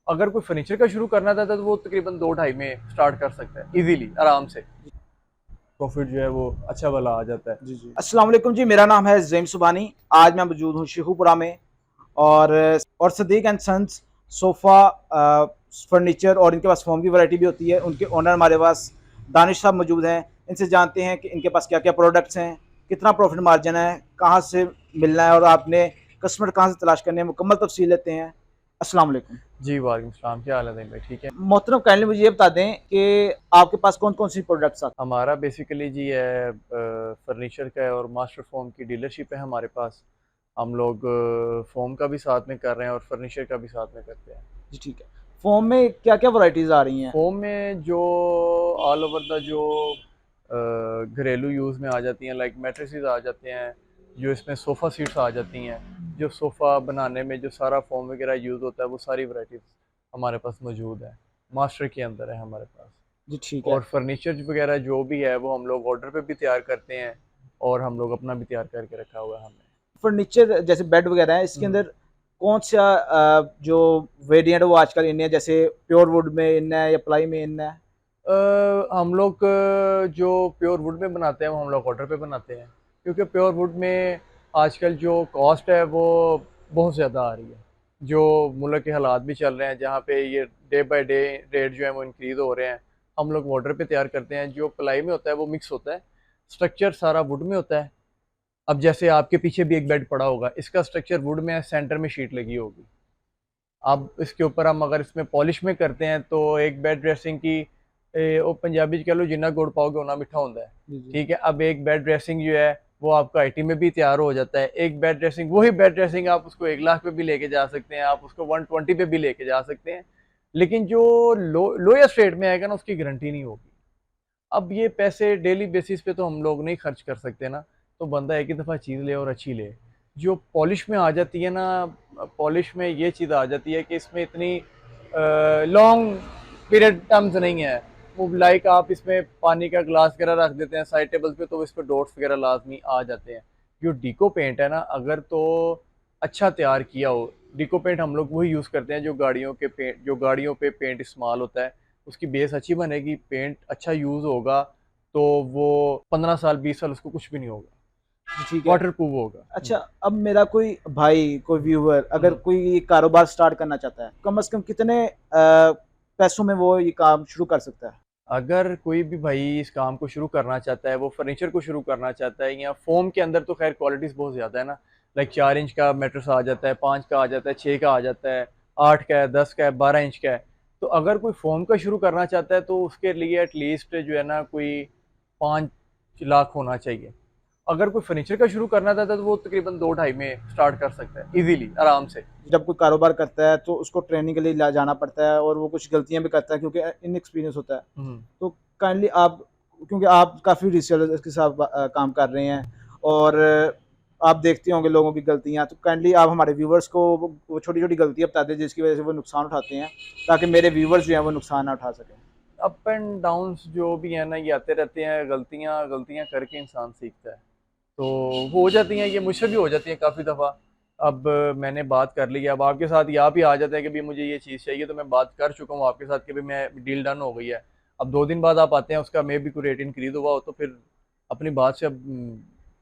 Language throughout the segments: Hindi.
अगर कोई फर्नीचर का शुरू करना चाहता है तो वो तकरीबन 2-2.5 में स्टार्ट कर सकता है इजीली, आराम से। प्रॉफिट जो है वो अच्छा वाला आ जाता है। जी जी। अस्सलाम वालेकुम जी, मेरा नाम है ज़ैम सुबानी। आज मैं मौजूद हूँ शेखुपुरा में। और Sadiq and sons sofa furniture, और इनके पास फोम की वैरायटी भी होती है। उनके ओनर हमारे पास दानिश साहब मौजूद हैं। इनसे जानते हैं कि इनके पास क्या क्या प्रोडक्ट्स हैं, कितना प्रॉफिट मार्जिन है, कहाँ से मिलना है और आपने कस्टमर कहाँ से तलाश करने हैं, मुकम्मल तफसील लेते हैं। अस्सलाम वालेकुम। जी, वालेकुम सलाम, क्या हाल है दिन भाई, ठीक है? मोहतरम, काइंडली मुझे ये बता दें कि आपके पास कौन कौन सी प्रोडक्ट्स आते हमारा बेसिकली जी है फर्नीचर का है और मास्टर फोम की डीलरशिप है हमारे पास। हम लोग फोम का भी साथ में कर रहे हैं और फर्नीचर का भी साथ में करते हैं। हैं? जी ठीक है। फोम में क्या क्या वैरायटीज़ आ रही हैं? फोम में जो ऑल ओवर द जो घरेलू यूज़ में आ जाती हैं, लाइक मैट्रेसेस आ जाते हैं, जो इसमें सोफ़ा सीट्स आ जाती हैं, जो सोफ़ा बनाने में जो सारा फोम वगैरह यूज़ होता है वो सारी वैरायटीज़ हमारे पास मौजूद है, मास्टर के अंदर है हमारे पास। जी ठीक है। और फर्नीचर वगैरह जो भी है वो हम लोग ऑर्डर पे भी तैयार करते हैं और हम लोग अपना भी तैयार करके रखा हुआ है हमने। फर्नीचर जैसे बेड वगैरह है, इसके हम्म। अंदर कौन सा जो वेरिएंट है वो आजकल इन है? जैसे प्योर वुड में इन है या प्लाई में इन है? हम लोग जो प्योर वुड में बनाते हैं वो हम लोग ऑर्डर पे बनाते हैं, क्योंकि प्योर वुड में आजकल जो कॉस्ट है वो बहुत ज़्यादा आ रही है। जो मुल्क के हालात भी चल रहे हैं जहाँ पे ये डे बाय डे रेट जो है वो इंक्रीज़ हो रहे हैं। हम लोग ऑर्डर पे तैयार करते हैं। जो प्लाई में होता है वो मिक्स होता है, स्ट्रक्चर सारा वुड में होता है। अब जैसे आपके पीछे भी एक बेड पड़ा होगा, इसका स्ट्रक्चर वुड में है, सेंटर में शीट लगी होगी। अब इसके ऊपर हम अगर इसमें पॉलिश में करते हैं तो एक बेड ड्रेसिंग की वो पंजाबी च कह लो जिन्ना गुड़ पाओगे उतना मिठा होता है। जी जी। ठीक है, अब एक बेड ड्रेसिंग जो है वो आपका आईटी में भी तैयार हो जाता है। एक बेड ड्रेसिंग, वही बेड ड्रेसिंग आप उसको 1 लाख पे भी लेके जा सकते हैं, आप उसको 120 पे भी लेके जा सकते हैं। लेकिन जो लोएस्ट रेट में आएगा ना उसकी गारंटी नहीं होगी। अब ये पैसे डेली बेसिस पे तो हम लोग नहीं खर्च कर सकते ना, तो बंदा एक ही दफ़ा चीज़ ले और अच्छी ले। जो पॉलिश में आ जाती है ना, पॉलिश में ये चीज़ आ जाती है कि इसमें इतनी लॉन्ग पीरियड टर्म्स नहीं है। वो लाइक आप इसमें पानी का ग्लास वगैरह रख देते हैं साइड टेबल पे तो इस पर डॉट्स वगैरह लाजमी आ जाते हैं। जो डीको पेंट है ना, अगर तो अच्छा तैयार किया हो, डीको पेंट हम लोग वही यूज़ करते हैं जो गाड़ियों के पेंट, जो गाड़ियों पे पेंट इस्तेमाल होता है। उसकी बेस अच्छी बनेगी, पेंट अच्छा यूज़ होगा, तो वो 15 साल 20 साल उसको कुछ भी नहीं होगा, जी ठीक है। वाटर प्रूफ होगा। अच्छा, अब मेरा कोई भाई, कोई व्यूअर अगर हम्म। कोई ये कारोबार स्टार्ट करना चाहता है, कम से कम कितने पैसों में वो ये काम शुरू कर सकता है? अगर कोई भी भाई इस काम को शुरू करना चाहता है, वो फर्नीचर को शुरू करना चाहता है, या फोम के अंदर तो खैर क्वालिटीज़ बहुत ज़्यादा है ना, लाइक 4 इंच का मेट्रेस आ जाता है, 5 का आ जाता है, 6 का आ जाता है, 8 का है, 10 का है, 12 इंच का है। तो अगर कोई फोम का शुरू करना चाहता है तो उसके लिए एटलीस्ट जो है ना कोई 5 लाख होना चाहिए। अगर कोई फर्नीचर का शुरू करना चाहता है तो वो तकरीबन 2-2.5 में स्टार्ट कर सकता है इजीली, आराम से। जब कोई कारोबार करता है तो उसको ट्रेनिंग के लिए जाना पड़ता है और वो कुछ गलतियां भी करता है क्योंकि इनएक्सपीरियंस होता है। हम्म। तो काइंडली आप, क्योंकि आप काफ़ी रिसर्च के साथ काम कर रहे हैं और आप देखते होंगे लोगों की गलतियां, तो काइंडली आप हमारे व्यूवर्स को वो छोटी छोटी गलतियां बता दें जिसकी वजह से वो नुकसान उठाते हैं, ताकि मेरे व्यूवर्स जो हैं वो नुकसान ना उठा सकें। अप एंड डाउन्स जो भी है ना ये आते रहते हैं, गलतियां गलतियां करके इंसान सीखता है। तो वो हो जाती हैं, ये मुझसे भी हो जाती हैं काफ़ी दफ़ा। अब मैंने बात कर ली है, अब आपके साथ ये आप ही आ जाते हैं कि भाई मुझे ये चीज़ चाहिए, तो मैं बात कर चुका हूँ आपके साथ कि भाई मैं डील डन हो गई है। अब 2 दिन बाद आप आते हैं, उसका मे भी कोई रेट इंक्रीज हुआ हो, तो फिर अपनी बात से अब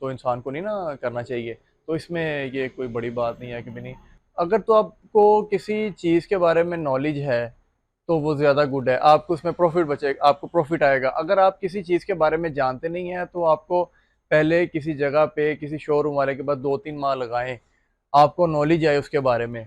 तो इंसान को नहीं ना करना चाहिए। तो इसमें ये कोई बड़ी बात नहीं है कि भी नहीं। अगर तो आपको किसी चीज़ के बारे में नॉलेज है तो वो ज़्यादा गुड है, आपको उसमें प्रॉफिट बचेगा, आपको प्रॉफिट आएगा। अगर आप किसी चीज़ के बारे में जानते नहीं हैं तो आपको पहले किसी जगह पे किसी शोरूम वाले के पास 2-3 माह लगाएं, आपको नॉलेज आए उसके बारे में।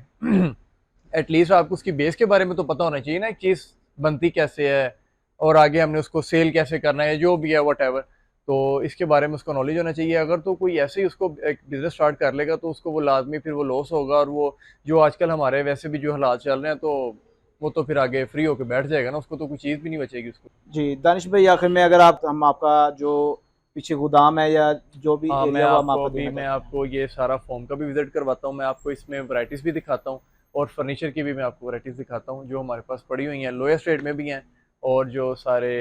एटलीस्ट आपको उसकी बेस के बारे में तो पता होना चाहिए ना, एक चीज़ बनती कैसे है और आगे हमने उसको सेल कैसे करना है, जो भी है वट एवर। तो इसके बारे में उसको नॉलेज होना चाहिए। अगर तो कोई ऐसे ही उसको एक बिज़नेस स्टार्ट कर लेगा तो उसको वो लाजमी फिर वो लॉस होगा, और वो जो आजकल हमारे वैसे भी जो हालात चल रहे हैं, तो वो तो फिर आगे फ्री होकर बैठ जाएगा ना, उसको तो कोई चीज़ भी नहीं बचेगी उसको। जी दानिश भाई, आखिर में अगर आप, हम आपका जो पीछे गोदाम है या जो भी हाँ, मैं एरिया वो हम आपको आपका अभी देना मैं चाहते हैं। आपको ये सारा फॉर्म का भी विजिट करवाता हूँ, मैं आपको इसमें वैरायटीज़ भी दिखाता हूँ और फर्नीचर की भी मैं आपको वैरायटीज़ दिखाता हूँ जो हमारे पास पड़ी हुई हैं, लोएस्ट रेट में भी हैं और जो सारे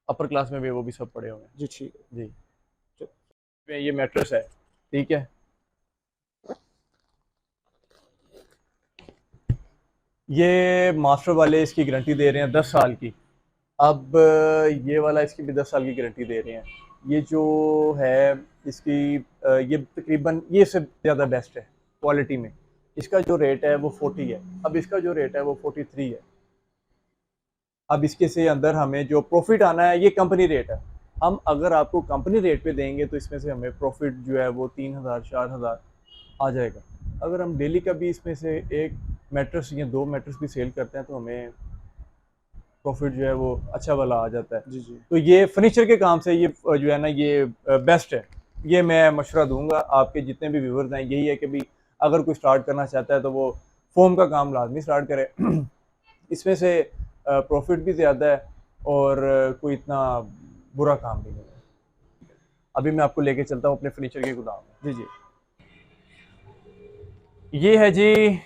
अपर क्लास में भी वो भी सब पड़े हुए हैं। जी ठीक जी, है। ये मैट्रेस है, ठीक है। ये मास्टर वाले इसकी गारंटी दे रहे हैं 10 साल की। अब ये वाला इसकी भी 10 साल की गारंटी दे रहे हैं। ये जो है इसकी ये तकरीबन ये से ज़्यादा बेस्ट है क्वालिटी में। इसका जो रेट है वो 40 है। अब इसका जो रेट है वो 43 है। अब इसके से अंदर हमें जो प्रॉफिट आना है ये कंपनी रेट है। हम अगर आपको कंपनी रेट पे देंगे तो इसमें से हमें प्रॉफिट जो है वो 3000 4000 आ जाएगा। अगर हम डेली का भी इसमें से एक मैट्रेस या 2 मैट्रेस भी सेल करते हैं तो हमें प्रॉफिट जो है वो अच्छा वाला आ जाता है। जी जी। तो ये फर्नीचर के काम से ये जो है ना ये बेस्ट है। ये मैं मशवरा दूंगा आपके जितने भी व्यूवर्स हैं, यही है कि भी अगर कोई स्टार्ट करना चाहता है तो वो फोम का काम लाजमी स्टार्ट करे। इसमें से प्रॉफिट भी ज़्यादा है और कोई इतना बुरा काम भी नहीं है। अभी मैं आपको लेके चलता हूँ अपने फर्नीचर के गोदाम में। जी जी। ये है जी,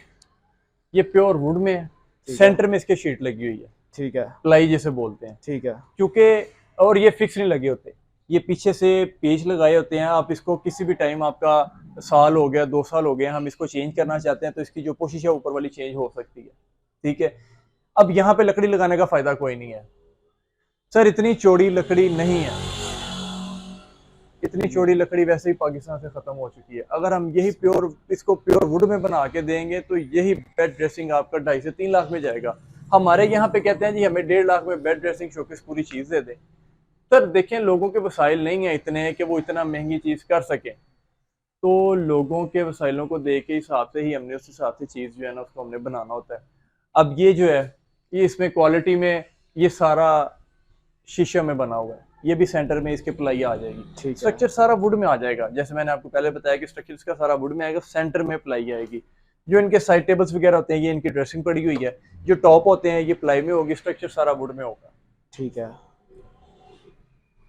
ये प्योर वुड में है। सेंटर में इसके शीट लगी हुई है, ठीक है। प्लाई जैसे बोलते हैं, ठीक है। क्योंकि और ये फिक्स नहीं लगे होते, ये पीछे से पेच लगाए होते हैं। आप इसको किसी भी टाइम, आपका साल हो गया 2 साल हो गए, हम इसको चेंज करना चाहते हैं तो इसकी जो पोशिश है ऊपर वाली चेंज हो सकती है। ठीक है। अब यहाँ पे लकड़ी लगाने का फायदा कोई नहीं है सर, इतनी चौड़ी लकड़ी नहीं है। इतनी चौड़ी लकड़ी वैसे ही पाकिस्तान से खत्म हो चुकी है। अगर हम यही इसको प्योर वुड में बना के देंगे तो यही बेड ड्रेसिंग आपका 2.5 से 3 लाख में जाएगा। हमारे यहाँ पे कहते हैं जी हमें 1.5 लाख में बेड ड्रेसिंग शोकेस पूरी चीज दे दें। सर देखें, लोगों के वसाइल नहीं है इतने कि वो इतना महंगी चीज कर सकें, तो लोगों के वसाइलों को देख के हिसाब से ही हमने उस हिसाब से चीज जो है ना उसको हमने बनाना होता है। अब ये जो है ये इसमें क्वालिटी में ये सारा शीशे में बना हुआ है, ये भी सेंटर में इसके प्लाई आ जाएगी। ठीक है। स्ट्रक्चर सारा वुड में आ जाएगा, जैसे मैंने आपको पहले बताया कि स्ट्रक्चर इसका सारा वुड में आएगा, सेंटर में प्लाई आएगी। जो इनके साइड टेबल्स वगैरह होते हैं ये इनकी ड्रेसिंग पड़ी हुई है, जो टॉप होते हैं ये प्लाई में होगी, स्ट्रक्चर सारा वुड में होगा। ठीक है।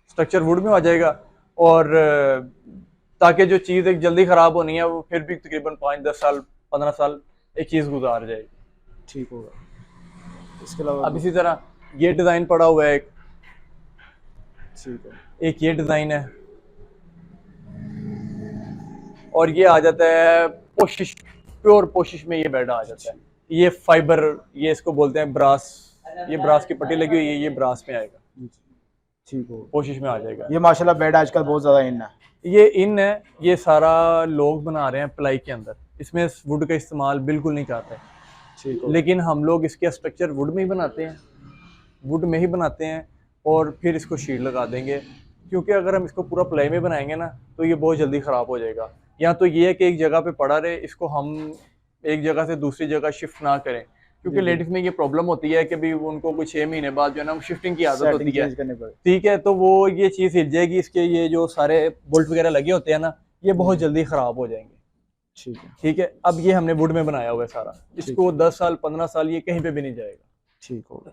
स्ट्रक्चर वुड में आ जाएगा और ताकि जो चीज़ एक जल्दी ख़राब होनी है वो फिर भी तकरीबन 5-10 साल 15 साल एक चीज़ गुजार जाएगी। ठीक होगा। इसके अलावा अब इसी तरह ये डिज़ाइन पड़ा हुआ है, ठीक है, एक ये डिज़ाइन है और ये आ जाता है पोशिश, प्योर पोशिश में ये बेड आ जाता है। ये फाइबर, ये इसको बोलते हैं ब्रास, ये ब्रास की पट्टी लगी हुई है, ये ब्रास में आएगा, ठीक होगा, पोशिश में आ जाएगा। ये माशाल्लाह बेड आजकल बहुत ज़्यादा इन है। ये इन है, ये सारा लोग बना रहे हैं प्लाई के अंदर, इसमें वुड का इस्तेमाल बिल्कुल नहीं करते। ठीक है। लेकिन हम लोग इसके स्ट्रक्चर वुड में ही बनाते हैं, वुड में ही बनाते हैं और फिर इसको शीट लगा देंगे, क्योंकि अगर हम इसको पूरा प्लाई में बनाएंगे ना तो ये बहुत जल्दी ख़राब हो जाएगा। या तो ये है कि एक जगह पे पड़ा रहे, इसको हम एक जगह से दूसरी जगह शिफ्ट ना करें, क्योंकि लेडीज़ में ये प्रॉब्लम होती है कि भी उनको कुछ 6 महीने बाद जो है ना शिफ्टिंग की आदत होती है, ठीक है, तो वो ये चीज़ हिल जाएगी, इसके ये जो सारे बोल्ट वगैरह लगे होते हैं ना ये बहुत जल्दी ख़राब हो जाएंगे। ठीक है। ठीक है। अब ये हमने वुड में बनाया हुआ है सारा, इसको 10 साल 15 साल ये कहीं पे भी नहीं जाएगा। ठीक होगा।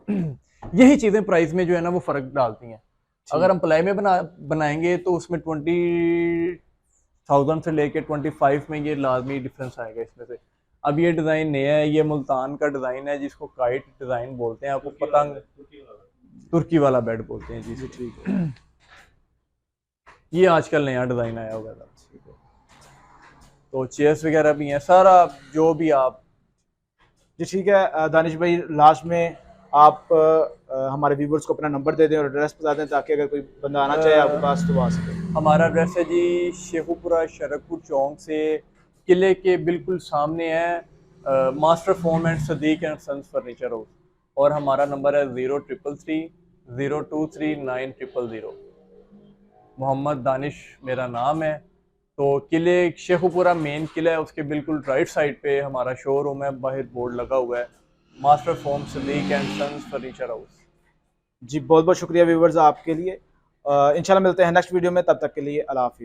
यही चीज़ें प्राइस में जो है ना वो फ़र्क डालती हैं। अगर हम प्लाई में बनाएंगे तो उसमें 20,000 से लेके 25 में ये लाजमी डिफरेंस आएगा इसमें से। अब ये डिज़ाइन नया है, ये मुल्तान का डिज़ाइन है जिसको काइट डिज़ाइन बोलते हैं, आपको पतंग तुर्की वाला बेड बोलते हैं जी। ठीक है। ये आजकल नया डिज़ाइन आया हुआ था। तो चेयर्स वगैरह भी हैं, सारा जो भी आप। जी ठीक है। दानिश भाई, लास्ट में आप हमारे व्यूवर्स को अपना नंबर दे दें और एड्रेस बता दें ताकि अगर कोई बंदा आना चाहे आपके पास तो आ सके। हमारा एड्रेस है जी शेखुपुरा शरकपुर चौक से किले के बिल्कुल सामने है master foam and Sadiq and sons furniture house, और हमारा नंबर है 0333023900। मोहम्मद दानिश मेरा नाम है। तो किले शेखुपुरा मेन किला है, उसके बिल्कुल राइट साइड पे हमारा शोरूम है, बाहर बोर्ड लगा हुआ है master foam Sadiq and sons furniture house. जी बहुत बहुत शुक्रिया व्यूवर्स आपके लिए। इंशाल्लाह मिलते हैं नेक्स्ट वीडियो में, तब तक के लिए अल्लाह हाफिज़।